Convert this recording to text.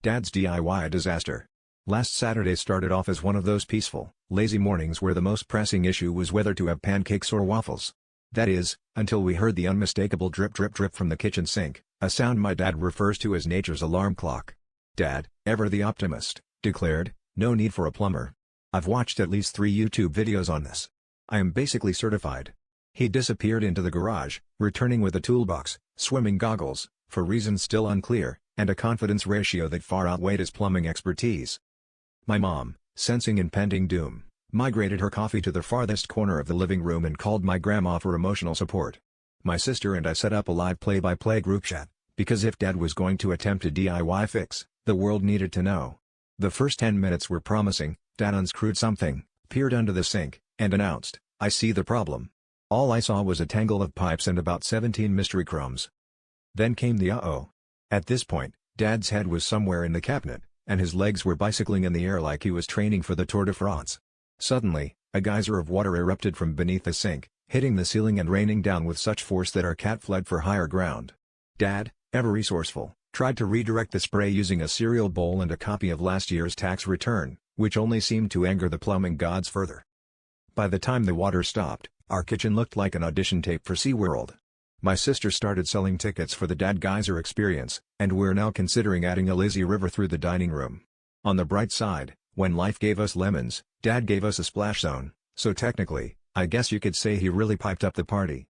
Dad's DIY disaster. Last Saturday started off as one of those peaceful, lazy mornings where the most pressing issue was whether to have pancakes or waffles. That is, until we heard the unmistakable drip drip drip from the kitchen sink, a sound my dad refers to as nature's alarm clock. Dad, ever the optimist, declared, "No need for a plumber. I've watched at least 3 YouTube videos on this. I am basically certified." He disappeared into the garage, returning with a toolbox, swimming goggles, for reasons still unclear, and a confidence ratio that far outweighed his plumbing expertise. My mom, sensing impending doom, migrated her coffee to the farthest corner of the living room and called my grandma for emotional support. My sister and I set up a live play-by-play group chat, because if Dad was going to attempt a DIY fix, the world needed to know. The first 10 minutes were promising. Dad unscrewed something, peered under the sink, and announced, "I see the problem." All I saw was a tangle of pipes and about 17 mystery crumbs. Then came the uh-oh. At this point, Dad's head was somewhere in the cabinet, and his legs were bicycling in the air like he was training for the Tour de France. Suddenly, a geyser of water erupted from beneath the sink, hitting the ceiling and raining down with such force that our cat fled for higher ground. Dad, ever resourceful, tried to redirect the spray using a cereal bowl and a copy of last year's tax return, which only seemed to anger the plumbing gods further. By the time the water stopped, our kitchen looked like an audition tape for SeaWorld. My sister started selling tickets for the Dad Geyser experience, and we're now considering adding a lazy river through the dining room. On the bright side, when life gave us lemons, Dad gave us a splash zone, so technically, I guess you could say he really piped up the party.